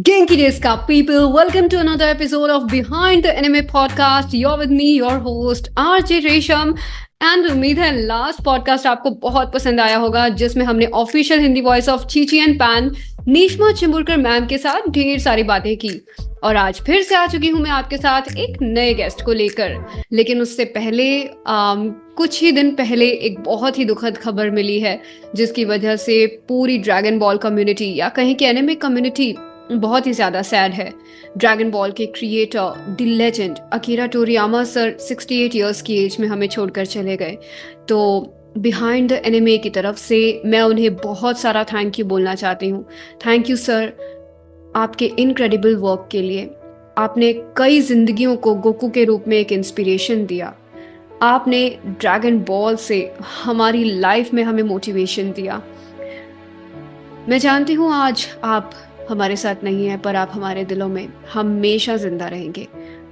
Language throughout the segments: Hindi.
Genki desu ka, people. Welcome to another episode of Behind the Anime Podcast. You're with me, your host, RJ Resham. And उम्मीद है लास्ट पॉडकास्ट आपको बहुत पसंद आया होगा, जिसमें हमने official Hindi voice of Chichi and pan नीशमा चिंबुरकर ma'am के साथ ढेर सारी बातें की। और आज फिर से आ चुकी हूँ मैं आपके साथ एक नए गेस्ट को लेकर। लेकिन उससे पहले कुछ ही दिन पहले एक बहुत ही दुखद खबर मिली है, जिसकी वजह से पूरी ड्रैगन बॉल कम्युनिटी या कहीं की एनिमे कम्युनिटी बहुत ही ज़्यादा सैड है। ड्रैगन बॉल के creator the legend Akira Toriyama sir 68 years की एज में हमें छोड़कर चले गए। तो बिहाइंड द एनिमे की तरफ से मैं उन्हें बहुत सारा थैंक यू बोलना चाहती हूँ। थैंक यू सर, आपके इनक्रेडिबल वर्क के लिए। आपने कई जिंदगियों को गोकू के रूप में एक इंस्पिरेशन दिया। आपने ड्रैगन बॉल से हमारी लाइफ में हमें मोटिवेशन दिया। मैं जानती हूँ आज आप हमारे साथ नहीं है, पर आप हमारे दिलों में हमेशा जिंदा रहेंगे,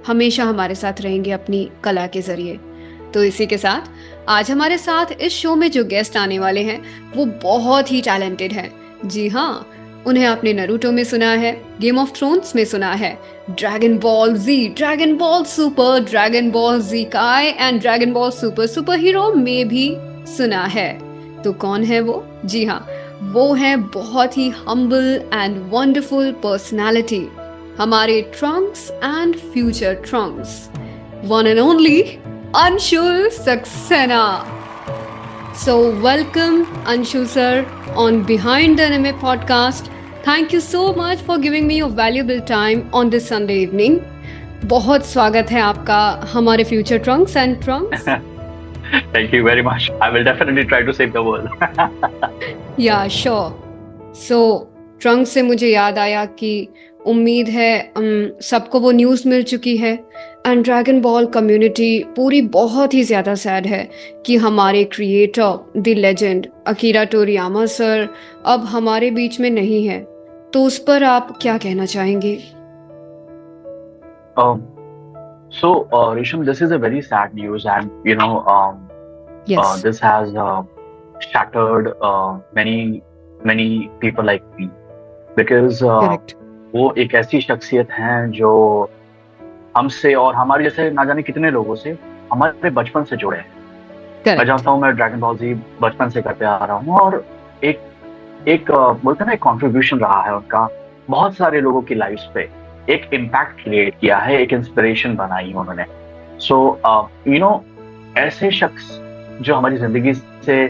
हमेशा हमारे साथ रहेंगे अपनी कला के जरिए। तो इसी के साथ आज हमारे साथ इस शो में जो गेस्ट आने वाले हैं वो बहुत ही टैलेंटेड हैं। जी हाँ, उन्हें आपने नारुतो में सुना है, गेम ऑफ थ्रोन्स में सुना है, Dragon Ball Z, Dragon Ball Super, Dragon Ball Z Kai and Dragon Ball Super Super Hero में भी सुना है। तो कौन है वो? जी हाँ, वो है बहुत ही हम्बल एंड वंडरफुल पर्सनालिटी, हमारे Trunks and future Trunks, one and only Anshul Saxena. So welcome Anshul sir on Behind the Anime podcast. Thank you so much for giving me your valuable time on this Sunday evening. बहुत स्वागत है आपका हमारे future Trunks and Trunks. Thank you very much. I will definitely try to save the world. Yeah, sure. So Trunks से मुझे याद आया कि उम्मीद है सबको वो न्यूज़ मिल चुकी है एंड ड्रैगन बॉल कम्युनिटी पूरी बहुत ही ज़्यादा सैड है कि हमारे creator the legend Akira Toriyama sir अब हमारे बीच में नहीं है। तो उस पर आप क्या कहना चाहेंगे? Risham, this is a very sad news, and Yes. this has shattered many people like me, because Correct. वो एक ऐसी शख्सियत हैं जो हमसे और हमारे जैसे ना जाने कितने लोगों से हमारे बचपन से जुड़े हैं। मैं Correct. जानता हूँ, मैं ड्रैगन बॉल जी बचपन से करते आ रहा हूँ, और एक बोलते हैं ना, एक कॉन्ट्रीब्यूशन रहा है उनका बहुत सारे लोगों की लाइफ पे, एक इम्पैक्ट क्रिएट किया है, एक इंस्पिरेशन बनाई है उन्होंने। सो ऐसे शख्स जो हमारी जिंदगी से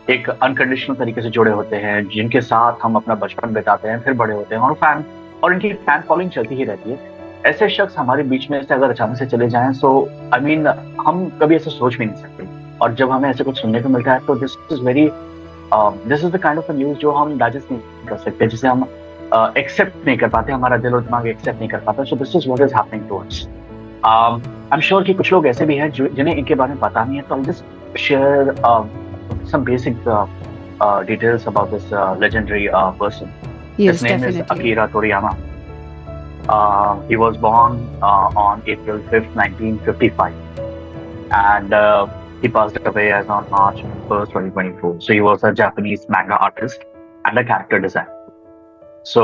एक अनकंडीशनल तरीके से जुड़े होते हैं, जिनके साथ हम अपना बचपन बिताते हैं, फिर बड़े होते हैं और इनकी फैन फॉलोइंग चलती ही रहती है। ऐसे शख्स हमारे बीच में से अगर अचानक से चले जाएं, सो हम कभी ऐसे सोच भी नहीं सकते। और जब हमें ऐसे कुछ सुनने को मिलता है तो this is the kind of news जो हम डाइजेस्ट नहीं कर सकते, जिसे हम एक्सेप्ट नहीं कर पाते, हमारा दिल और दिमाग एक्सेप्ट नहीं कर पाता। So this is what is happening to us. I am sure कि कुछ लोग ऐसे भी हैं जिन्हें इनके बारे में पता नहीं है, तो I just share some basic details about this legendary person. Yes, His name definitely. is Akira Toriyama. He was born on April 5th, 1955, and he passed away as on March 1st, 2024. So he was a Japanese manga artist and a character designer. So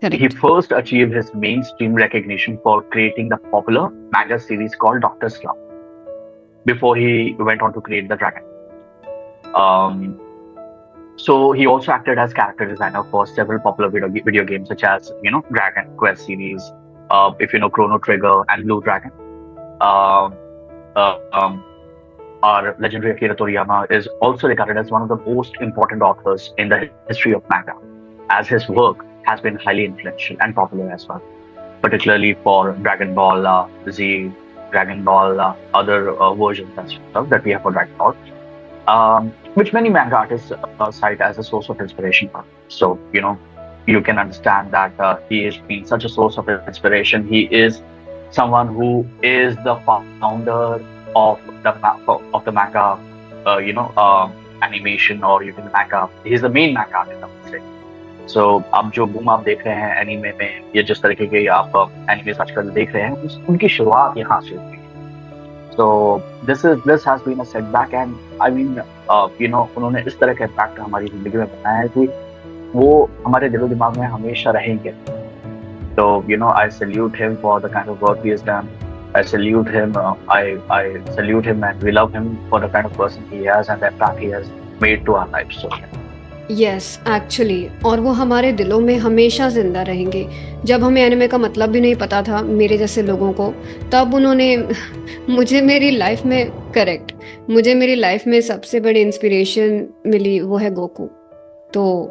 Correct. he first achieved his mainstream recognition for creating the popular manga series called Dr. Slump, before he went on to create the Dragon. So he also acted as character designer for several popular video games, such as Dragon Quest series, if you know Chrono Trigger and Blue Dragon. Our legendary Akira Toriyama is also regarded as one of the most important authors in the history of manga, as his work has been highly influential and popular as well, particularly for Dragon Ball Z, Dragon Ball other versions as well that we have for Dragon Ball. Which many manga artists cite as a source of inspiration. So, you can understand that he has been such a source of inspiration. He is someone who is the founder of the manga, animation, or even manga. He's the main manga artist, I would say. So, अब जो बूम आप देख रहे हैं एनिमे में, ये जिस तरीके के आप एनिमेस आजकल देख रहे हैं, उनकी शुरुआत यहाँ से हुई। So this has been a setback, and I mean, उन्होंने इस तरह का इम्पैक्ट हमारी जिंदगी में बनाया है कि वो हमारे दिलो दिमाग में हमेशा रहेंगे। So, I salute him for the kind of work he has done. I salute him. I salute him, and we love him for the kind of person he is and the impact he has made to our lives. So, yes actually, और वो हमारे दिलों में हमेशा जिंदा रहेंगे। जब हमें एनिमे का मतलब भी नहीं पता था मेरे जैसे लोगों को, तब उन्होंने मुझे मेरी लाइफ में मुझे मेरी लाइफ में सबसे बड़ी इंस्पिरेशन मिली, वो है गोकू। तो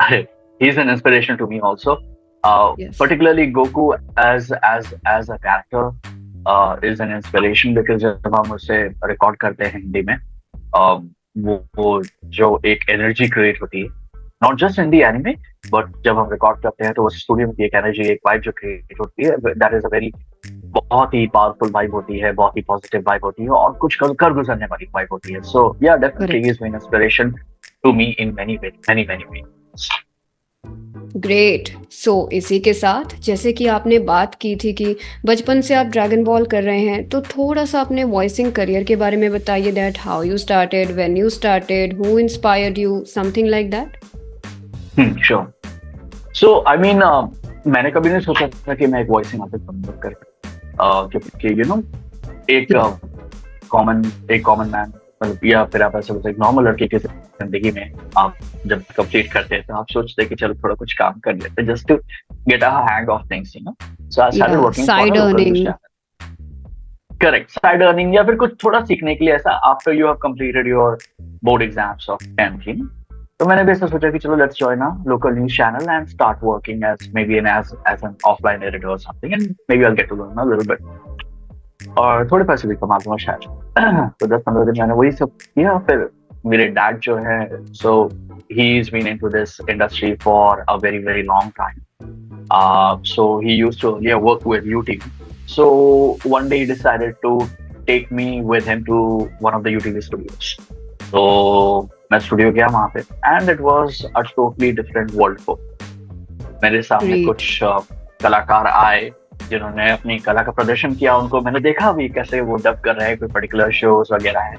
he's an inspiration to me also. Yes Particularly Goku as a character is an inspiration because जब हम उसे रिकॉर्ड करते हैं हिंदी में, वो जो एक एनर्जी क्रिएट होती है, not just in the anime, but जब हम रिकॉर्ड करते हैं तो उस स्टूडियो में एक एनर्जी, एक वाइब जो क्रिएट होती है, दैट इज अ वेरी बहुत ही पावरफुल वाइब होती है, बहुत ही पॉजिटिव वाइब होती है, और कुछ कर गुजरने वाली वाइब होती है. So yeah definitely he is an inspiration to me in many ways. Great. So इसी के साथ, जैसे कि आपने बात की थी कि बचपन से आप ड्रैगन बॉल कर रहे हैं, तो थोड़ा सा अपने वॉइसिंग करियर के बारे में बताइए. That how you started, when you started, who inspired you, something like that. Sure. So I mean, मैंने कभी नहीं सोचा था कि मैं एक वॉइसिंग आर्टिस्ट बनूंगा करके, क्योंकि एक कॉमन मैन, मतलब, या फिर आप ऐसे बोलते हैं नॉर्मल लड़के की जिंदगी में आप जब कंप्लीट करते हैं तो आप सोचते हैं कि चलो थोड़ा कुछ काम कर लेते हैं, just to get a hang of things, so I started working for side a local news earning. Channel. Correct, side earning, या फिर कुछ थोड़ा सीखने के लिए, ऐसा after you have completed your board exams of 10th. तो मैंने भी ऐसा सोचा कि चलो let's join a local news channel and start working as maybe as an offline editor और something, and may B I will get to learn a little bit, और थोड़े पैसे भी कमा लूंगा शायद. तो 10-15 दिन मैंने वही सब किया. फिर मेरे डैड जो है, so he is been into this industry for a very very long time. So he used to work with UTV. So one day he decided to take me with him to one of the UTV studios. So मैं स्टूडियो गया वहाँ पे, and it was a totally different world for मेरे सामने. Great. कुछ कलाकार आए जिन्होंने अपनी कला का प्रदर्शन किया. उनको मैंने देखा भी कैसे वो डब कर रहे हैं कोई पर्टिकुलर शोज वगैरह है,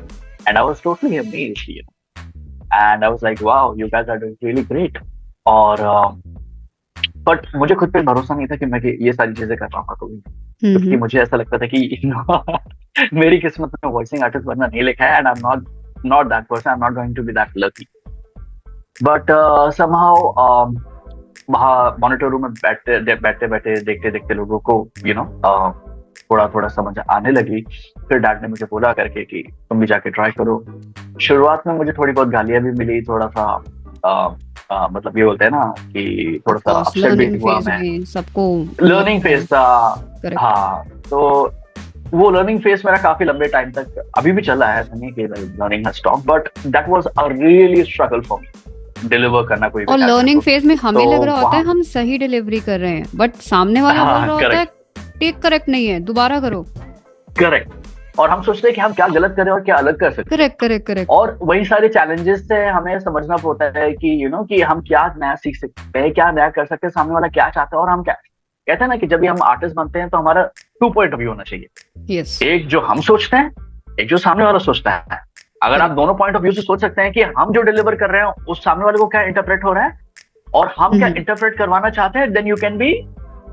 and I was totally amazed, and I was like wow, you guys are doing really great. और बट मुझे खुद पे भरोसा नहीं था कि मैं ये सारी चीजें कर पाऊंगा कभी, क्योंकि मुझे ऐसा लगता था कि मेरी किस्मत में वॉइसिंग आर्टिस्ट बनना नहीं लिखा है, and I am not that person, I'm not going to be that lucky. But somehow monitor room में बैठते देखते लोगों को थोड़ा समझ आने लगी. फिर डैड ने मुझे बोला करके कि तुम भी जाके ट्राई करो. शुरुआत में मुझे थोड़ी बहुत गालियां भी मिली, थोड़ा सा मतलब ये बोलते हैं ना कि थोड़ा सा अपसेट भी हुआ मैं. सबको लर्निंग फेज था. हाँ, तो वो लर्निंग फेज मेरा काफी लंबे टाइम तक अभी भी चला है, ऐसा नहीं कि learning has stop, but that was a really struggle for me deliver करना कोई. और लर्निंग फेज में हमें लग रहा होता है हम सही डिलीवरी कर रहे हैं, बट सामने वाला बोल रहा होता है टेक करेक्ट नहीं है, दोबारा करो. करेक्ट. और हम सोचते हैं कि हम क्या गलत कर रहे हैं और क्या अलग कर सकते हैं. करेक्ट. और वही सारे चैलेंजेस से हमें समझना पड़ता है कि कि हम क्या नया सीख सकते हैं, क्या नया कर सकते हैं, सामने वाला क्या चाहता है, और हम क्या कहते हैं ना कि जब भी हम आर्टिस्ट बनते हैं तो हमारा 2 पॉइंट ऑफ व्यू होना चाहिए. yes. एक जो हम सोचते हैं, एक जो सामने वाला सोचता है. अगर आप दोनों पॉइंट ऑफ व्यू से सोच सकते हैं कि हम जो डिलीवर कर रहे हैं उस सामने वाले को क्या इंटरप्रेट हो रहा है और हम क्या इंटरप्रेट करवाना चाहते हैं, then you can be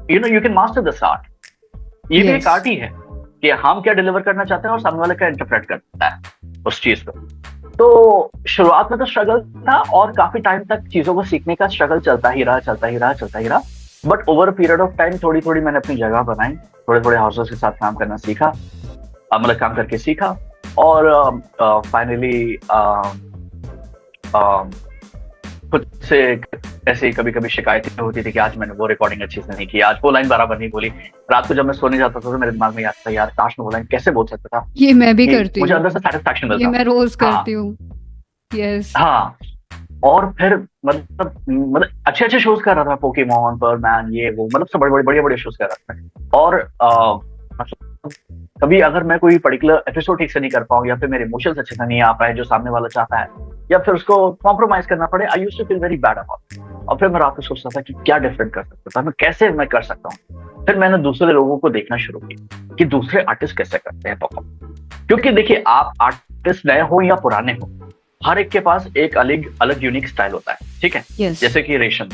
you can master this art. ये भी एक आर्ट ही है कि हम क्या डिलीवर करना चाहते हैं और सामने वाला क्या इंटरप्रेट करता है उस चीज को. तो शुरुआत में तो स्ट्रगल था, और काफी टाइम तक चीजों को सीखने का स्ट्रगल चलता ही रहा. But over a period of time थोड़ी मैंने अपनी जगह बनाई, थोड़े हाउसेस के साथ काम करना सीखा, मतलब काम करके सीखा, और फाइनली खुद से ऐसे कभी कभी शिकायतें होती थी कि आज मैंने वो रिकॉर्डिंग अच्छी से नहीं की, आज वो लाइन बराबर नहीं बोली. रात को जब मैं सोने जाता था तो मेरे दिमाग में आता था यार काश मैं वो लाइन कैसे बोल सकता था. ये मैं भी करती हूँ, मुझे अंदर से सेटिस्फैक्शन मिलता. ये मैं रोज करती हूँ. यस. हाँ. और फिर मतलब अच्छे शोज कर रहा था, पोकेमॉन पर मैन, ये वो, मतलब सब बड़े शोज कर रहा था. और मतलब कभी अगर मैं कोई पर्टिकुलर एपिसोड ठीक से नहीं कर पाऊँ, या फिर मेरे इमोशंस अच्छे से नहीं आ पाए जो सामने वाला चाहता है, या फिर उसको कॉम्प्रोमाइज करना पड़े, I used to feel very bad about. और फिर मैं रात को सोचता था कि क्या डिफरेंट कर सकता था, मैं कैसे कर सकता हूँ. फिर मैंने दूसरे लोगों को देखना शुरू किया कि दूसरे आर्टिस्ट कैसे करते हैं परफॉर्म. क्योंकि देखिए, आप आर्टिस्ट नए हो या पुराने हो, हर एक के पास एक अलग यूनिक स्टाइल होता है, ठीक है. yes. जैसे कि रेशम,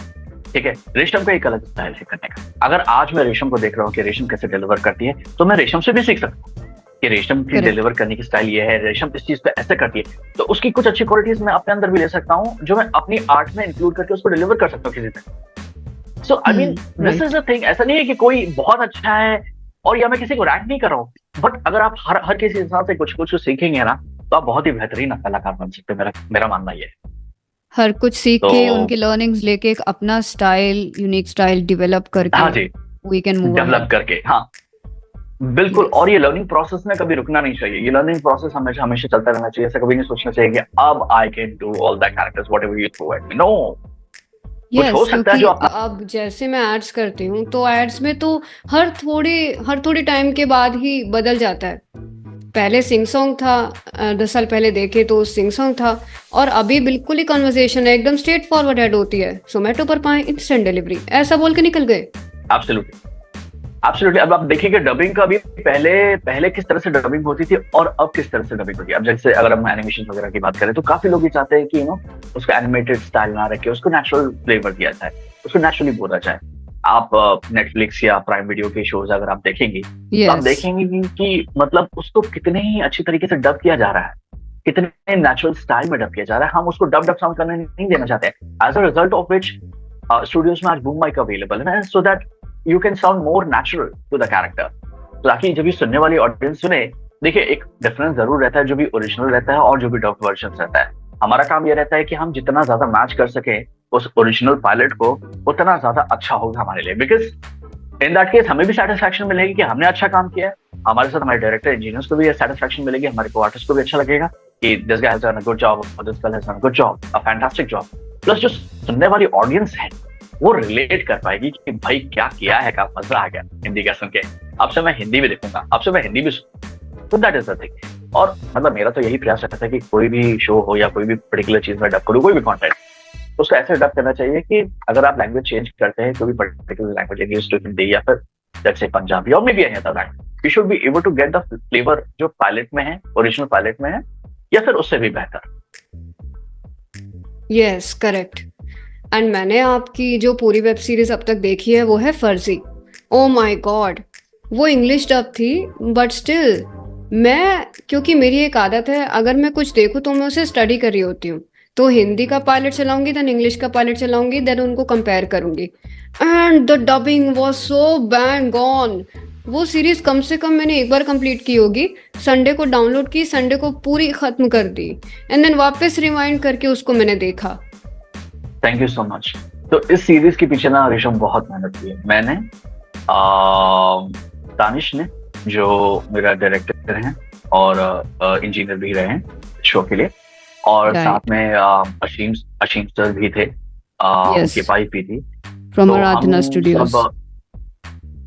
ठीक है, रेशम का एक अलग स्टाइल है करने का। अगर आज मैं रेशम को देख रहा हूँ कि रेशम कैसे डिलीवर करती है, तो मैं रेशम से भी सीख सकता हूँ कि रेशम की करेक्ट। डिलीवर करने की स्टाइल ये है, रेशम इस चीज पे ऐसे करती है, तो उसकी कुछ अच्छी क्वालिटीज मैं अपने अंदर भी ले सकता हूँ, जो मैं अपनी आर्ट में इंक्लूड करके उसको डिलीवर कर सकता हूँ किसी तक। So I mean this is right. The thing. ऐसा नहीं है कि कोई बहुत अच्छा है और या मैं किसी को रैंक नहीं कर रहा हूँ, बट अगर आप हर किसी इंसान से कुछ कुछ सीखेंगे ना, तो आप बहुत ही बेहतरीन कलाकार बन सकते हैं। मेरा मेरा मानना ये है। हर कुछ सीख तो के उनकी लर्निंग्स लेके एक अपना स्टाइल, यूनिक स्टाइल डेवलप करके हाँ जी, we can move develop ahead. करके, हाँ बिल्कुल। यस। और ये लर्निंग प्रोसेस में कभी रुकना नहीं चाहिए। ये लर्निंग प्रोसेस हमेशा हमेशा चलता रहना चाहिए। ऐसा कभी नहीं सोचना चाहिए कि अब I can do all the characters whatever you throw at me. No, कुछ हो यस, सकता है क्योंकि जो आपको। अब जैसे मैं एड्स करती हूँ तो एड्स में तो हर थोड़ी टाइम के बाद ही बदल जाता है। पहले सिंग सॉन्ग था, 10 साल पहले देखे तो सिंग सॉन्ग था, और अभी बिल्कुल ही कन्वर्सेशन है, एकदम स्ट्रेट फॉरवर्ड ऐड होती है, जोमेटो पर पाएं इंस्टेंट डिलीवरी, ऐसा बोल के निकल गए। Absolutely, absolutely. अब आप देखिए डबिंग का भी पहले पहले किस तरह से डबिंग होती थी और अब किस तरह से डबिंग होती है। अब जैसे अगर हम एनिमेशन वगैरह की बात करें, तो काफी लोग ये चाहते हैं कि उसको एनिमेटेड स्टाइल ना रखे, उसको नेचुरल फ्लेवर दिया जाए, उसको नेचुरली बोला जाए। आप नेटफ्लिक्स या प्राइम वीडियो के शोज अगर आप देखेंगे, तो आप यस। देखेंगे कि मतलब उसको कितने ही अच्छी तरीके से डब किया जा रहा है, कितने नेचुरल स्टाइल में डब किया जा रहा है। हम उसको डब डब साउंड करने नहीं देना चाहते हैं। As a result of which studios में आज बूम माइक अवेलेबल है, so that you can sound more natural to the character, ताकि जब ये सुनने वाली ऑडियंस सुने। देखिए, एक डिफरेंस जरूर रहता है जो भी ओरिजिनल रहता है और जो भी डब वर्जन रहता है। हमारा काम ये रहता है कि हम जितना ज्यादा मैच कर सके उस ओरिजिनल पायलट को, उतना ज्यादा अच्छा होगा हमारे लिए। बिकॉज इन दैट केस हमें भी सेटिस्फैक्शन मिलेगी कि हमने अच्छा काम किया है, हमारे साथ हमारे डायरेक्टर इंजीनियर्स को भी सेटिस्फैक्शन मिलेगी, हमारे को आर्टिस्ट को भी अच्छा लगेगा कि this guy has done a good job, this girl has done a good job, a fantastic job. Plus जो सुनने वाली ऑडियंस है वो रिलेट कर पाएगी कि भाई क्या किया है, क्या मजा आ गया हिंदी का सुन के, अब से मैं हिंदी भी देखूंगा, अब से मैं हिंदी भी। तो दैट इज द थिंग। और मतलब मेरा तो यही प्रयास रहता है कि कोई भी शो हो या कोई भी पर्टिकुलर चीज में डब करूँ, कोई भी कंटेंट, उसको ऐसे डब करना चाहिए कि अगर आप लैंग्वेज चेंज करते हैं, कोई भी particular language, English to Hindi या फिर लेट्स से पंजाबी और maybe any other language, you should be able to get the flavour जो पायलट में है, ओरिजिनल पायलट में है, या फिर उससे भी बेहतर। Yes, correct. एंड मैंने आपकी जो पूरी वेब सीरीज अब तक देखी है वो है फर्जी। ओ माय गॉड, वो इंग्लिश डब थी, बट स्टिल मैं, क्योंकि मेरी एक आदत है, अगर मैं कुछ देखूँ तो मैं उसे स्टडी कर रही होती हूँ। तो हिंदी का पायलट चलाऊंगी, देन इंग्लिश का पायलट चलाऊंगी, देन उनको कंपेयर करूंगी, and the dubbing was so bang on. वो सीरीज कम से कम मैंने एक बार कंप्लीट की होगी। संडे को डाउनलोड की, संडे को पूरी खत्म कर दी, एंड देन वापस रिवाइंड करके उसको मैंने देखा। Thank you so much. तो इस सीरीज के पीछे ना रेशम बहुत मेहनत की है। मैंने दानिश ने, जो मेरा डायरेक्टर हैं और इंजीनियर भी रहे हैं शो के लिए, और साथ राइट। में अशीम सर भी थे, यस, उनकी वाइफ भी थी। फ्रॉम तो आराधना हम स्टूडियोज। सब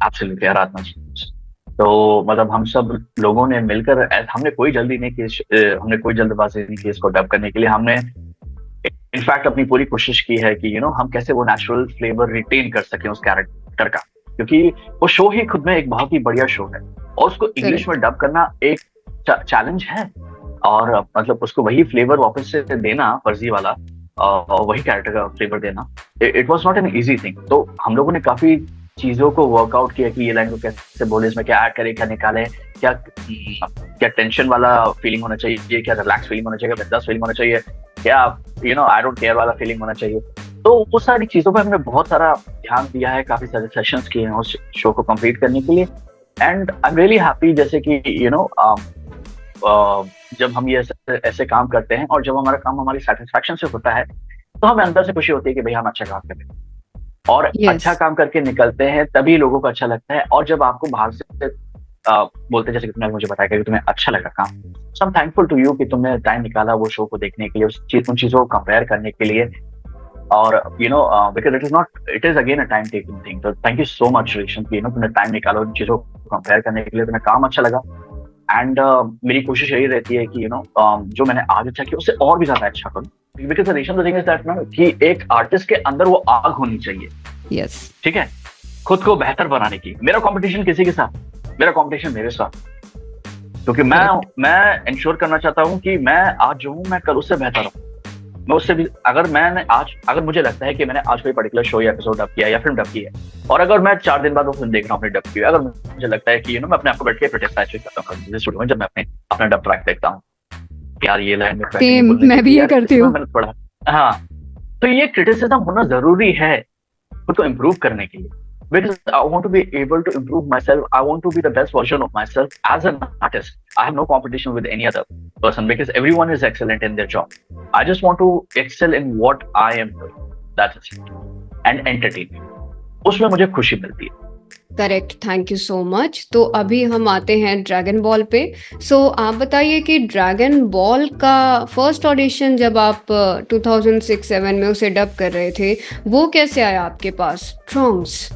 एब्सोल्युटली आराधना। तो मतलब हम सब लोगों ने मिलकर, हमने कोई जल्दी नहीं की, हमने कोई जल्दबाजी नहीं की इसको डब करने के लिए। हमने इनफैक्ट अपनी पूरी कोशिश की है कि हम कैसे वो नेचुरल फ्लेवर रिटेन कर सकें उस कैरेक्टर का, क्योंकि वो शो ही खुद में एक बहुत ही बढ़िया शो है, और उसको इंग्लिश में करेक्ट। डब करना एक चैलेंज है। और मतलब उसको वही फ्लेवर वापस से देना, फर्जी वाला, और वही कैरेक्टर का फ्लेवर देना, it was not an easy thing. तो हम लोगों ने काफी चीजों को वर्कआउट किया कि ये लाइन को कैसे बोले, इसमें क्या ऐड करें, क्या निकालें, क्या क्या टेंशन वाला फीलिंग होना चाहिए, क्या रिलैक्स फीलिंग होना चाहिए, क्या बिंदास फीलिंग होना चाहिए, क्या आई डोंट केयर वाला फीलिंग होना चाहिए। तो वो सारी चीजों पर हमने बहुत सारा ध्यान दिया है, काफी सारे सेशंस किए हैं उस शो को कंप्लीट करने के लिए। And I am really happy, जैसे कि जब हम ये ऐसे काम करते हैं और जब हमारा काम हमारी सेटिस्फैक्शन से होता है, तो हमें अंदर से खुशी होती है कि भाई हम अच्छा काम कर रहे हैं, और यस। अच्छा काम करके निकलते हैं तभी लोगों को अच्छा लगता है। और जब आपको बाहर से बोलते हैं, जैसे कि तुमने मुझे बताया कि तुम्हें अच्छा लगा काम, so I am thankful to you कि तुमने टाइम निकाला वो शो को देखने के लिए, उन चीजों को कंपेयर करने के लिए। और because it is again a time taking thing. तो थैंक यू सो मच रेशम कि तुमने टाइम निकाला उन चीजों को कंपेयर करने के लिए, तुम्हें काम अच्छा लगा। एंड मेरी कोशिश यही रहती है कि जो मैंने आज अच्छा किया उससे और भी ज्यादा अच्छा करूं। बिकॉज रेशम द थिंग इज दैट ना, कि एक आर्टिस्ट के अंदर वो आग होनी चाहिए, यस। ठीक है, खुद को बेहतर बनाने की। मेरा कंपटीशन किसी के साथ, मेरा कंपटीशन मेरे साथ, क्योंकि मैं इंश्योर करना चाहता हूं कि मैं आज जो हूं मैं कल उससे बेहतर हूं। मैं उससे भी अगर मुझे लगता है कि मैंने आज कोई पर्टिकुलर शो या एपिसोड डब किया या फिल्म डब की है, और अगर मैं 4 दिन बाद वो फिल्म देख रहा हूँ अपनी डब की, अगर मुझे लगता है कि मैं अपने आप को बैठ के क्रिटिसाइज करता हूँ स्टूडियो में, जब मैं अपना डब ट्रैक देखता हूँ, यार ये लाइन मेरे को ऐसे नहीं सेम, बोलनी मैं भी चाहिए ये यार, करती इसमें हूँ। मैंने थोड़ा, हाँ, तो ये क्रिटिसिज्म होना जरूरी है खुद को इम्प्रूव करने के लिए, because I want to be able to improve myself. I want to be the best version of myself as an artist. I have no competition with any other person because everyone is excellent in their job. I just want to excel in what I am doing. That's it. And entertain. उसमें मुझे खुशी मिलती है। Correct, thank you so much. तो अभी हम आते हैं ड्रैगन बॉल पे। सो आप बताइए कि ड्रैगन बॉल का फर्स्ट ऑडिशन जब आप 2006-7 में उसे डब कर रहे थे, वो कैसे आया आपके पास, ट्रॉन्क्स?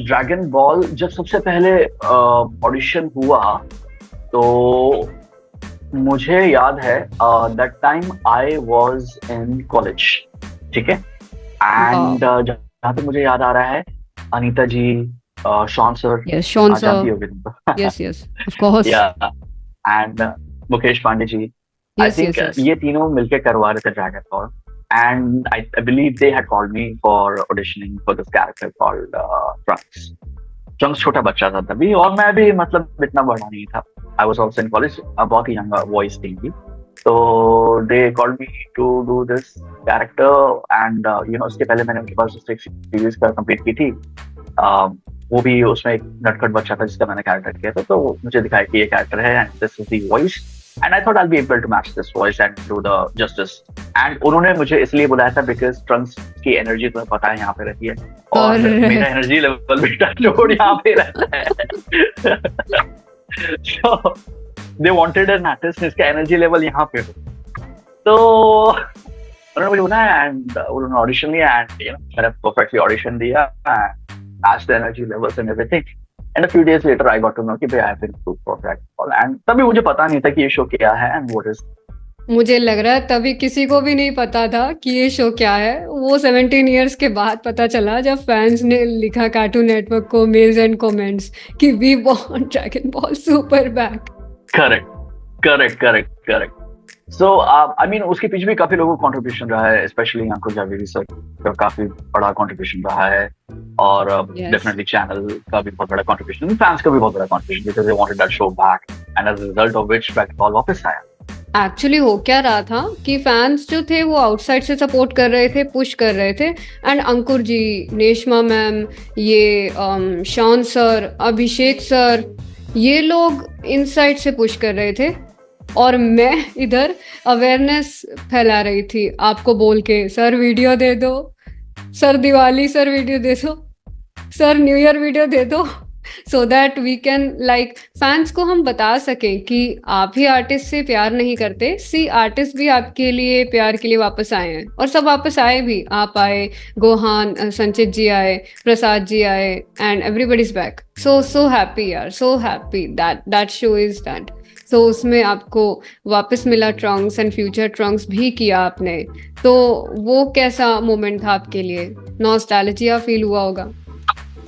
ड्रैगन बॉल जब सबसे पहले ऑडिशन हुआ, तो मुझे याद है that time I was in college, ठीक है, एंड जहाँ तक मुझे याद आ रहा है, Anita ji, Shawn sir, yes, Shawn जानती सर। होगी तुम। Yes yes, of course. Yeah, and Mukesh Pandey ji, I yes think yes yes. ये तीनों मिलके करवा रहे थे Dragon Ball, and I believe they had called me for auditioning for this character called Trunks. Trunks छोटा बच्चा था तभी, और मैं भी मतलब इतना बड़ा नहीं था, I was also in college, बहुत ही यंग वॉइस थी, तो they called me to do this character, and उसके पहले मैंने उनके पास एक सीरीज का कंप्लीट की थी, वो भी उसमें एक नटखट बच्चा था जिसका मैंने कैरेक्टर किया था, तो मुझे दिखाया कि ये कैरेक्टर है and this is the voice, and I thought I will be able to match this voice and do the justice, and उन्होंने मुझे इसलिए बुलाया था बिकॉज ट्रंक्स की एनर्जी तुम्हें पता है यहाँ पे रहती है, और मेरा एनर्जी लेवल भी टचवुड यहाँ पे रहता है। So, they wanted an artist जिसका एनर्जी लेवल यहाँ पे हो, तो उन्होंने मुझे बोला, एंड उन्होंने ऑडिशन लिया, एंड मैंने परफेक्टली ऑडिशन दिया, match the energy levels and everything, and a few days later I got to know कि भाई I have been approved for that ball, and तभी मुझे पता नहीं था कि ये शो क्या है एंड व्हाट इज। मुझे लग रहा है तभी किसी को भी नहीं पता था कि ये शो क्या है, वो 17 इयर्स के बाद पता चला जब फैंस ने लिखा कार्टून नेटवर्क को मेल्स एंड कमेंट्स कि we want Dragon Ball Super back. Correct correct correct correct. So I mean उसके पीछे भी काफी लोगों का कंट्रीब्यूशन रहा है, स्पेशली अंकुर जावेरी सर का काफी बड़ा कंट्रीब्यूशन रहा है, और डेफिनेटली चैनल का भी बहुत बड़ा कंट्रीब्यूशन, फैंस का भी बहुत बड़ा contribution, because they wanted that show back, and as a result of which Dragon Ball वापस आया। एक्चुअली हो क्या रहा था कि फैंस जो थे वो आउटसाइड से सपोर्ट कर रहे थे, पुश कर रहे थे, एंड अंकुर जी, नेशमा मैम, ये शॉन सर, अभिषेक सर, ये लोग इनसाइड से पुश कर रहे थे, और मैं इधर अवेयरनेस फैला रही थी आपको बोल के, सर वीडियो दे दो, सर दिवाली सर वीडियो दे दो, सर न्यू ईयर वीडियो दे दो, so that we can like fans को हम बता सकें कि आप ही आर्टिस्ट से प्यार नहीं करते, सी आर्टिस्ट भी आपके लिए प्यार के लिए वापस आए हैं, और सब वापस आए भी, आप आए, गोहान, संचित जी आए, प्रसाद जी आए, and everybody is back, so happy यार, so happy that show is that. So उसमें आपको वापस मिला ट्रंक्स, एंड फ्यूचर ट्रंक्स भी किया आपने, तो वो कैसा मोमेंट था आपके लिए? नॉस्टैल्जिया फील हुआ होगा?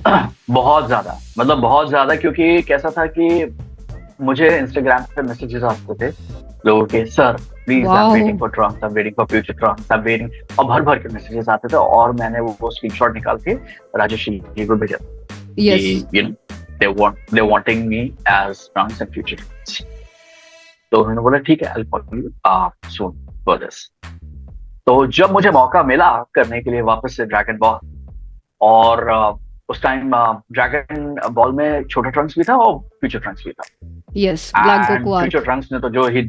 बहुत ज्यादा, मतलब बहुत ज्यादा, क्योंकि कैसा था कि मुझे इंस्टाग्राम पे मैसेजेस आते थे लोगों के, sir please I am waiting for Trunks, I am waiting for future Trunks, I am waiting, और भर भर के मैसेजेस आते थे, और मैंने वो स्क्रीनशॉट निकाल के राजेश जी को भेजा, you know they wanting me as Trunks and future Trunks, तो उन्होंने बोला ठीक है, I will call you soon for this. तो जब मुझे मौका मिला करने के लिए वापस से ड्रैगन बॉल, और उस टाइम ड्रैगन बॉल में छोटा ट्रंक्स भी था और फ्यूचर ट्रंक्स भी था, yes, black Goku arc. Future Trunks ने तो जो ही,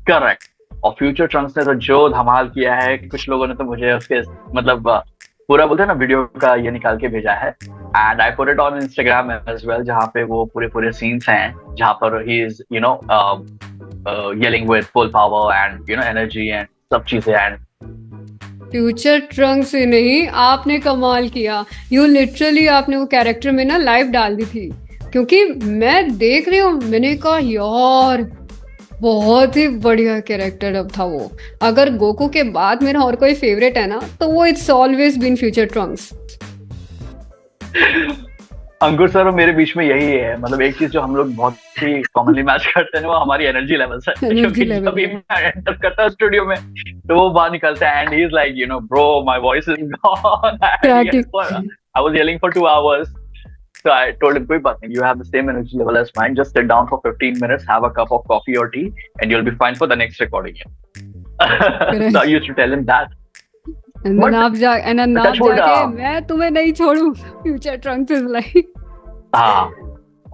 करेक्ट, और फ्यूचर ट्रंक्स ने तो जो धमाल किया है, कुछ लोगों ने तो मुझे उसके मतलब पूरा बोलते हैं ना वीडियो का ये निकाल के भेजा है, and I put it on Instagram as well, जहाँ पे वो पूरे सीन्स हैं जहाँ पर he is yelling with full power and energy and सब चीजें, एंड फ्यूचर ट्रंक्स ही नहीं, आपने कमाल किया, यू लिटरली आपने वो कैरेक्टर में ना लाइव डाल दी थी, क्योंकि मैं देख रही हूँ, मैंने कहा यार बहुत ही बढ़िया कैरेक्टर अब था वो। अगर गोकू के बाद मेरा और कोई फेवरेट है ना, तो वो it's always been future Trunks. Ankur sir और मेरे बीच में यही है, मतलब एक चीज जो हम लोग बहुत ही कॉमनली मैच करते हैं वो हमारी एनर्जी लेवल्स है। एनर्जी क्योंकि लेवल जब भी है। मैं एंटर करता हूँ स्टूडियो में तो वो बाहर निकलता है and he is like bro my voice is gone and cracking. I was yelling for 2 hours. So I told him, कोई बात नहीं, you have the same energy level as mine. Just sit down for 15 minutes, have a cup of coffee or tea, and you'll be fine for the next recording. So I correct. used to tell him that. And then But आप touch wood, जाके मैं तुम्हें नहीं छोड़ू, फ्यूचर ट्रंक्स इज लाइक। हाँ,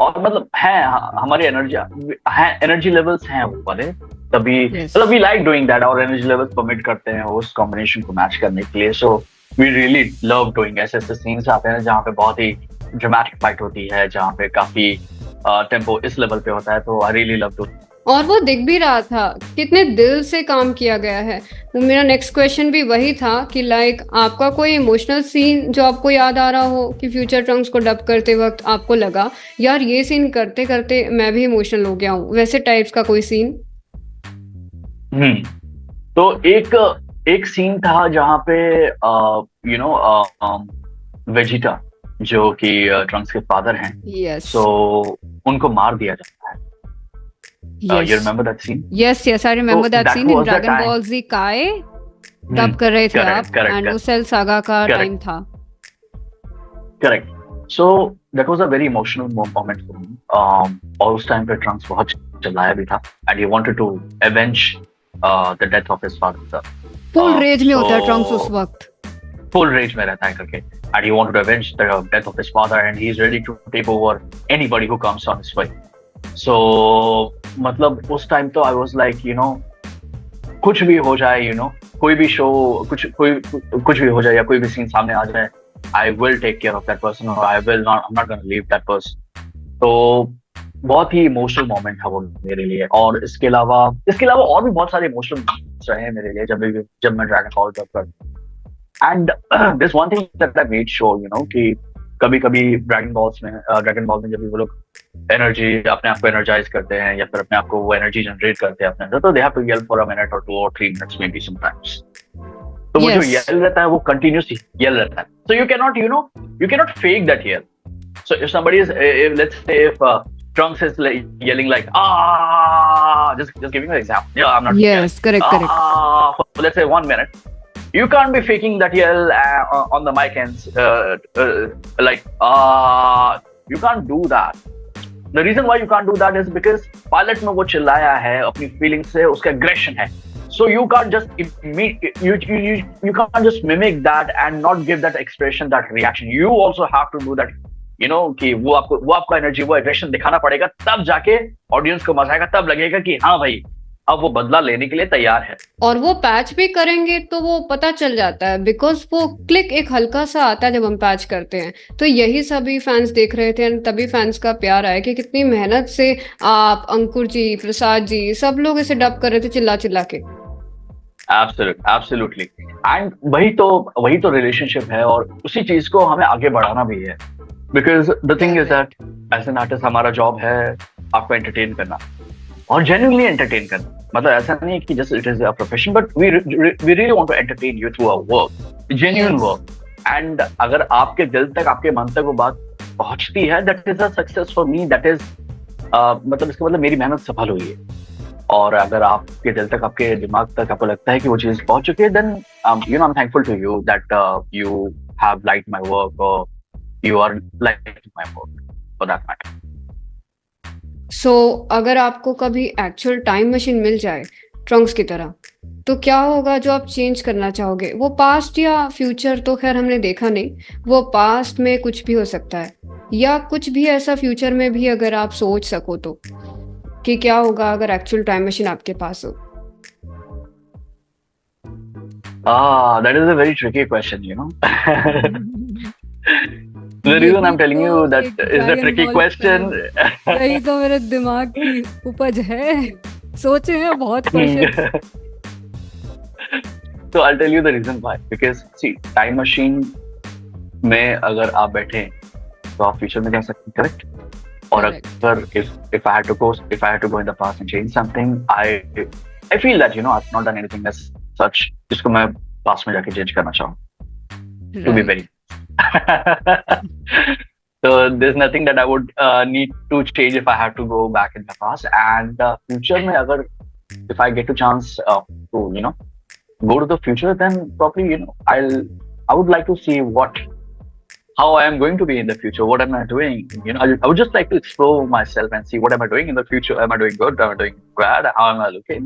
और मतलब है, हमारी एनर्जी है, एनर्जी लेवल्स हैं वो वाले, तभी यस। मतलब वी लाइक डूइंग दैट, और एनर्जी लेवल्स परमिट करते हैं उस कॉम्बिनेशन को मैच करने के लिए। So we really love doing ऐसे ऐसे सीन्स आते हैं जहाँ पे बहुत ही ड्रामेटिक फाइट होती है, जहाँ पे काफी टेम्पो इस लेवल पे होता है, तो आई रियली लव डूइंग। और वो दिख भी रहा था कितने दिल से काम किया गया है। तो मेरा नेक्स्ट क्वेश्चन भी वही था कि लाइक आपका कोई इमोशनल सीन जो आपको याद आ रहा हो कि फ्यूचर ट्रंक्स को डब करते वक्त आपको लगा यार ये सीन करते करते मैं भी इमोशनल हो गया हूँ, वैसे टाइप्स का कोई सीन? तो एक सीन था जहाँ पे वेजिटा जो कि ट्रंक्स के फादर हैं, यस सो उनको मार दिया जाता है। Yes You remember that scene? Yes I remember So that that scene in was the Dragon time. Ball Z Kai dub कर रहे थे आप, Correct, एंड वो correct, सेल सागा का correct, टाइम था। correct. So that was a very emotional moment for me. और उस टाइम पे ट्रंक्स बहुत चिल्लाया भी था, and he wanted to avenge the death of his father. Full rage में होता है ट्रंक्स So उस वक्त। full rage में रहता है करके, and he wanted to avenge the death of his father, and he is ready to take over anybody who comes on his way. So मतलब उस टाइम तो I was like कुछ भी हो जाए, कोई भी शो, कुछ भी हो जाए या कोई भी सीन सामने आ जाए, I will take care of that person, or I'm not going to leave that person. तो बहुत ही इमोशनल मोमेंट था वो मेरे लिए। और इसके अलावा और भी बहुत सारे इमोशनल मोमेंट्स रहे हैं मेरे लिए जब मैं ड्रैगन बॉल करता। And this one thing that I made sure कि कभी कभी ड्रैगन बॉल में जब भी वो लोग एनर्जी अपने आप को एनर्जाइज करते हैं या फिर अपने आप को वो एनर्जी जनरेट करते हैं अपने अंदर, तो they have to yell for a minute और 2 or 3 minutes maybe sometimes. तो वो जो येल रहता है वो कंटिन्यूसली येल रहता है, so you cannot fake that yell. So if somebody is, let's say if Trunks is yelling like just giving an example. Yeah, I'm not. Yes, correct. For, let's say 1 minute. You can't be faking that yell on the mic and like you can't do that. The reason why you can't do that is because pilot में वो चिल्लाया है अपनी feelings से, उसका aggression है. So you can't just you can't just mimic that and not give that expression, that reaction. You also have to do that. कि वो आपको एनर्जी, वो एग्रेशन दिखाना पड़ेगा, तब जाके ऑडियंस को मजा आएगा, तब लगेगा कि हाँ भाई अब वो बदला लेने के लिए तैयार है। और वो पैच भी करेंगे तो वो पता चल जाता है, बिकॉज वो क्लिक एक हल्का सा आता है जब हम पैच करते हैं। तो यही सभी फैंस देख रहे थे, तभी फैंस का प्यार आया कि कितनी मेहनत से आप, अंकुर जी, प्रसाद जी, सब लोग इसे डब कर रहे थे चिल्ला चिल्ला के। Absolutely. एंड वही तो रिलेशनशिप है, और उसी चीज को हमें आगे बढ़ाना भी है। Because the thing is that as an artist हमारा जॉब है आपको एंटरटेन करना, और जेन्युइनली एंटरटेन करना। मतलब ऐसा नहीं है कि just it is a profession, but we really want to entertain you through our work, genuine work. And अगर आपके दिल तक, आपके मन तक वो बात पहुंचती है, that is a success for me. That is मतलब इसका मतलब मेरी मेहनत सफल हुई है। और अगर आपके दिल तक, आपके दिमाग तक आपको लगता है कि वो चीज पहुंच चुकी है, then I am thankful to you that you have liked my work, और you are liking my work for that matter. So, अगर आपको कभी एक्चुअल टाइम मशीन मिल जाए ट्रंक्स की तरह, तो क्या होगा जो आप चेंज करना चाहोगे? वो पास्ट या फ्यूचर तो खैर हमने देखा नहीं, वो पास्ट में कुछ भी हो सकता है, या कुछ भी ऐसा फ्यूचर में भी अगर आप सोच सको तो, कि क्या होगा अगर एक्चुअल टाइम मशीन आपके पास हो? That is a very tricky question, The reason I'm telling you that is a tricky question. यही तो मेरे दिमाग की उपज है, सोचे हैं बहुत question. So I'll tell you the reason why. Because see, time machine में अगर आप बैठे तो आप फ्यूचर में जा सकते हैं, करेक्ट? और अगर if I had to go in the past and change something, I feel that I've not done anything as such जिसको मैं पास्ट में जाके चेंज करना चाहूँ. To be very So there's nothing that I would need to change if I had to go back in the past. And future में अगर if I get a chance to go to the future, then probably I would like to see how I am going to be in the future. What am I doing? I would just like to explore myself and see what am I doing in the future. Am I doing good? Am I doing bad? How am I looking?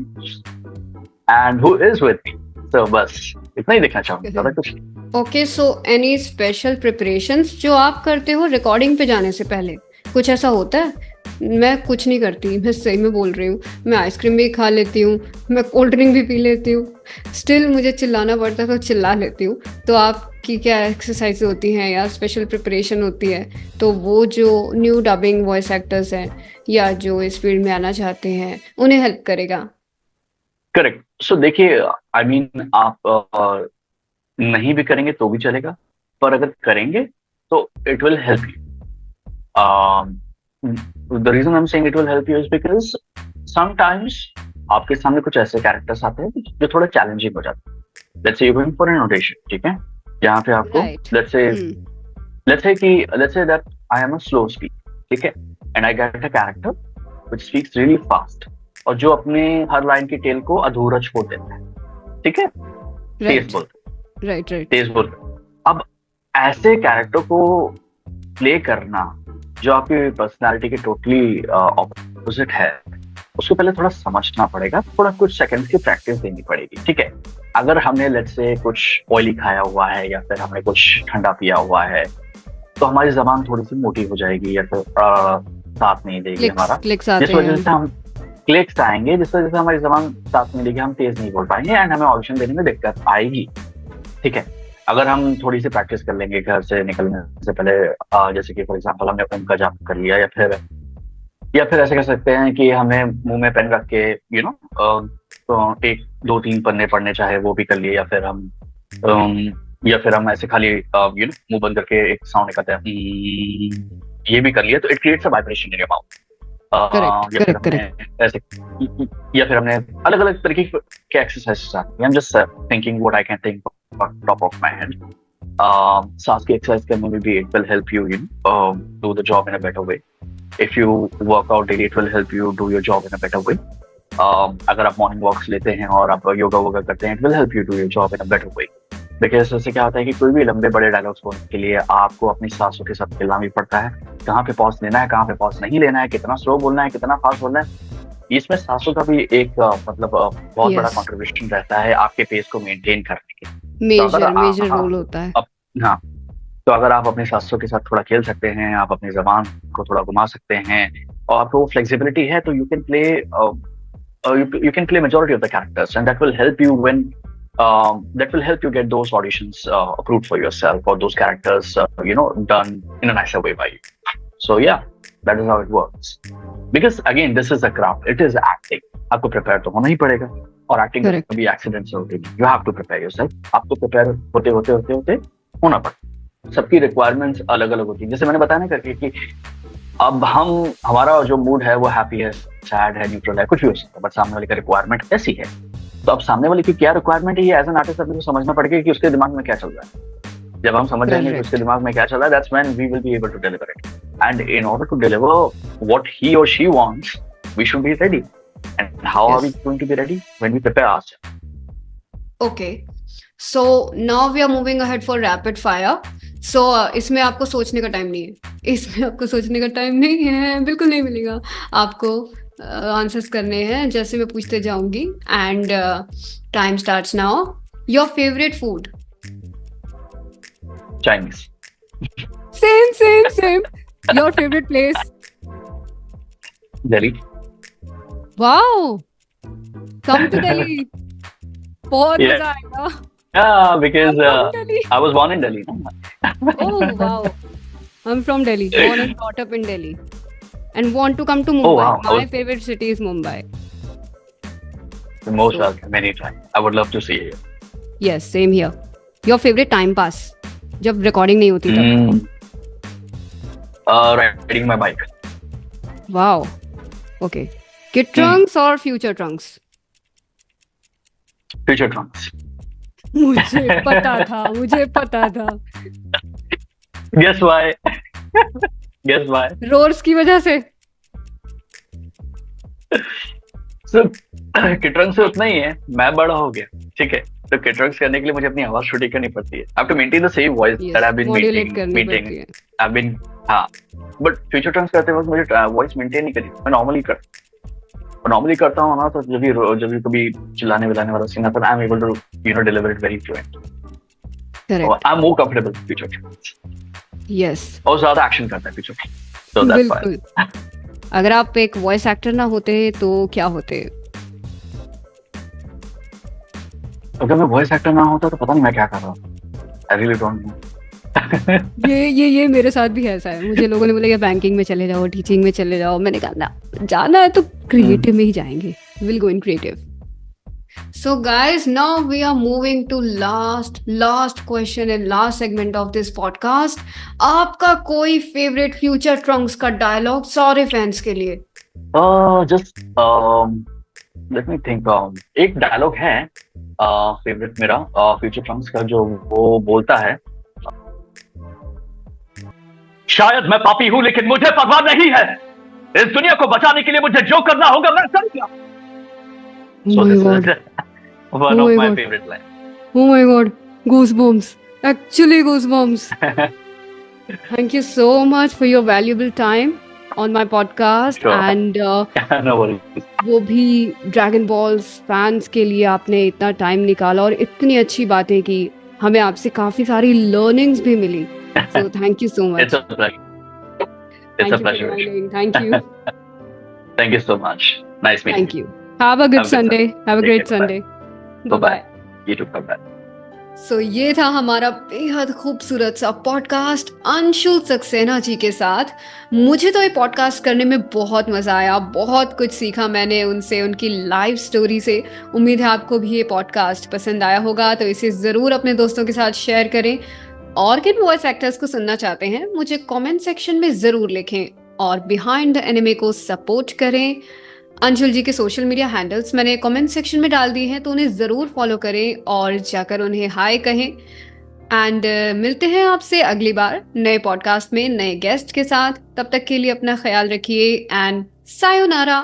And who is with me? So बस इतना ही देखना चाहूँगा, ज़्यादा कुछ नहीं। Okay, so any special preparations जो आप करते हो रिकॉर्डिंग पे जाने से पहले? कुछ ऐसा होता है? मैं कुछ नहीं करती, मैं सही में बोल रही हूँ। मैं आइसक्रीम भी खा लेती हूँ, मैं कोल्ड ड्रिंक भी पी लेती हूँ, स्टिल मुझे चिल्लाना पड़ता है तो चिल्ला लेती हूँ। तो आपकी क्या एक्सरसाइज होती हैं या स्पेशल प्रिपरेशन होती है? तो वो जो न्यू डबिंग वॉइस एक्टर्स हैं या जो इस फील्ड में आना चाहते हैं उन्हें हेल्प करेगा। करेक्ट। सो देखिए, आई मीन आप नहीं भी करेंगे तो भी चलेगा, पर अगर करेंगे तो it will help you. The reason I am saying it will help you is because sometimes आपके सामने कुछ ऐसे कैरेक्टर्स आते हैं जो थोड़ा चैलेंजिंग हो जाते हैं। Let's say you going for an audition, ठीक है, जहाँ पे आपको let's say that I am a slow speak, ठीक है, and I get a character which speaks really fast और जो अपने हर लाइन की टेल को अधूरा छोड़ देता है, ठीक है, तेज बोलते, राइट तेज बोलते। अब ऐसे कैरेक्टर को प्ले करना जो आपकी पर्सनालिटी के टोटली ऑपोजिट है, उसको पहले थोड़ा समझना पड़ेगा, थोड़ा कुछ सेकंड्स की प्रैक्टिस देनी पड़ेगी, ठीक है। अगर हमने लेट्स से कुछ ऑयली खाया हुआ है या फिर हमने कुछ ठंडा पिया हुआ है तो हमारी जबान थोड़ी सी मोटी हो जाएगी या फिर साथ नहीं देगी हमारा, जिस वजह से हम क्लिक्स आएंगे, जिस वजह से हमारी जबान साथ नहीं देगी, हम तेज नहीं बोल पाएंगे एंड हमें ऑडिशन देने में दिक्कत आएगी, ठीक है। अगर हम थोड़ी सी प्रैक्टिस कर लेंगे घर से निकलने से पहले, जैसे कि फॉर एग्जांपल हमने ओम का जाप कर लिया या फिर ऐसे कर सकते हैं कि हमें मुंह में पेन रख के तो 1-2-3 पन्ने पढ़ने चाहे वो भी कर लिए, या फिर हम ऐसे खाली मुंह बंद करके एक साउंड निकालते हैं, ये भी कर लिया, तो it creates a vibration in your mouth. या फिर हमने अलग अलग तरीके के एक्सरसाइजेस आते हैं। I am just thinking what I can think top of my head. सांस की एक्सरसाइज करने में भी it will help you do the job in a better way. If you work out daily it will help you do your job in a better way. अगर आप मॉर्निंग वॉक्स लेते हैं और आप योगा वोगा करते हैं, it will help you do your job in a better way. Because उससे क्या होता है कि कोई भी लंबे बड़े डायलॉग्स बोलने के लिए आपको अपनी सांसों के साथ खेलना भी पड़ता है, कहाँ पे पॉज लेना है, कहाँ पे पॉज नहीं लेना है, कितना स्लो बोलना है, कितना फास्ट बोलना है। इसमें सांसों का भी एक बहुत बड़ा कंट्रीब्यूशन रहता है आपके पेस को मेंटेन करने के। मेजर रोल होता है। हाँ, तो अगर आप अपने सांसों के साथ थोड़ा खेल सकते हैं, आप अपनी जबान को थोड़ा घुमा सकते हैं और आपको वो फ्लेक्सिबिलिटी है, तो you can play majority of the characters and that will help you get those auditions approved for yourself or those characters done in a nicer way by you. So yeah, that is how it works. Because again, this is a craft, it is acting. आपको prepare तो होना ही पड़ेगा और acting में भी accidents होते हैं। You have to prepare yourself. आपको prepare होते होना पड़ता। सबकी requirements अलग अलग होती है। जैसे मैंने बताया ना करके कि अब हमारा जो मूड है वो हैप्पी है, सैड है, न्यूट्रल है, कुछ भी हो सकता है, बट सामने वाले का रिक्वायरमेंट ऐसी है। तो अब सामने वाले की क्या रिक्वायरमेंट है, ये एज एन आर्टिस्ट अपने को समझना पड़ेगा कि उसके दिमाग में क्या चल रहा है। जब हम समझ जाएंगे कि उसके दिमाग में क्या चल रहा है, that's when we will be able to deliver it. And in order to deliver what he और she wants, we should be ready. And how are we going to be ready? When we prepare ourself. Okay, so now we are moving ahead for rapid fire. So इसमें आपको सोचने का टाइम नहीं है, बिल्कुल नहीं मिलेगा आपको। आंसर्स करने हैं जैसे मैं पूछते जाऊंगी and time starts now. Your favourite food? Chinese. Same. Your favourite place? Delhi. Wow, come to Delhi, बहुत मजा आएगा। Yeah, because I was born in Delhi. Oh wow, I'm from Delhi, born and brought up in Delhi, and want to come to Mumbai. Oh, wow. My favorite city is Mumbai. Most welcome, many times. I would love to see you. Yes, same here. Your favorite time pass? जब recording नहीं होती तब? Riding my bike. Wow. Okay. Kid trunks or future trunks? Future trunks. मुझे पता था। Guess why? Guess why? Roars की वजह से? सिर्फ किटरंग से उतना ही है, मैं बड़ा हो गया, ठीक है, तो किटरंग्स करने के लिए मुझे अपनी आवाज छोटी करनी पड़ती है। I have to maintain the same voice that I have been modulate maintaining करनी मेंटेनिंग पड़ती है। आई हैव बीन, हाँ। बट फ्यूचर टर्म्स करते वक्त मुझे वॉइस मेंटेन नहीं करनी, मैं नॉर्मली करता हूँ ना, तो जब भी कभी चिल्लाने विलाने वाला सीन आता है, I am able to deliver it very fluent. Correct. I am more comfortable future terms, yes, और ज्यादा एक्शन करता है फ्यूचर टर्म्स, सो दैट्स बिल्कुल। अगर आप एक वॉइस एक्टर ना होते तो क्या होते? अगर मैं वॉइस एक्टर ना होता तो पता नहीं मैं क्या कर रहा हूँ, आई रियली डोंट नो। ये मेरे साथ भी ऐसा है। मुझे लोगों ने बोला कि बैंकिंग में चले जाओ, टीचिंग में चले जाओ। मैंने कहा ना, जाना है तो क्रिएटिव में ही जाएंगे। Will go in creative. So guys, now we are moving to last question and last segment of this podcast. आपका कोई फेवरेट फ्यूचर ट्रंक्स का डायलॉग सारे फैंस के लिए? Just let me think. एक डायलॉग है फेवरेट मेरा फ्यूचर ट्रम्प्स का, जो वो बोलता है, शायद मैं पापी हूं लेकिन मुझे परवाह नहीं है, इस दुनिया को बचाने के लिए मुझे जो करना होगा मैं करूंगा। So this is one of my favorite lines. Oh my god, goosebumps. Actually goosebumps. Thank you so much for your valuable time on my podcast. Sure. And no worries. वो भी ड्रैगन बॉल्स फैंस के लिए आपने इतना टाइम निकाला और इतनी अच्छी बातें की। हमें आपसे काफी सारी लर्निंग्स भी मिली। So thank you so much. It's a pleasure. It's a pleasure. Thank you. Thank you so much. Nice meeting. Thank you. Have a good Sunday. Have a great Sunday. Bye-bye. You too. Bye-bye. So ये था हमारा बेहद खूबसूरत सा पॉडकास्ट अंशुल सक्सेना जी के साथ। मुझे तो ये पॉडकास्ट करने में बहुत मजा आया, बहुत कुछ सीखा मैंने उनसे, उनकी लाइफ स्टोरी से। उम्मीद है आपको भी ये पॉडकास्ट पसंद आया होगा, तो इसे जरूर अपने दोस्तों के साथ शेयर करें। और किन वॉइस एक्टर्स को सुनना चाहते हैं मुझे कमेंट सेक्शन में जरूर लिखें, और बिहाइंड द एनिमे को सपोर्ट करें। अंशुल जी के सोशल मीडिया हैंडल्स मैंने कमेंट सेक्शन में डाल दिए हैं, तो उन्हें ज़रूर फॉलो करें और जाकर उन्हें हाय कहें। एंड मिलते हैं आपसे अगली बार नए पॉडकास्ट में नए गेस्ट के साथ। तब तक के लिए अपना ख्याल रखिए एंड सायोनारा।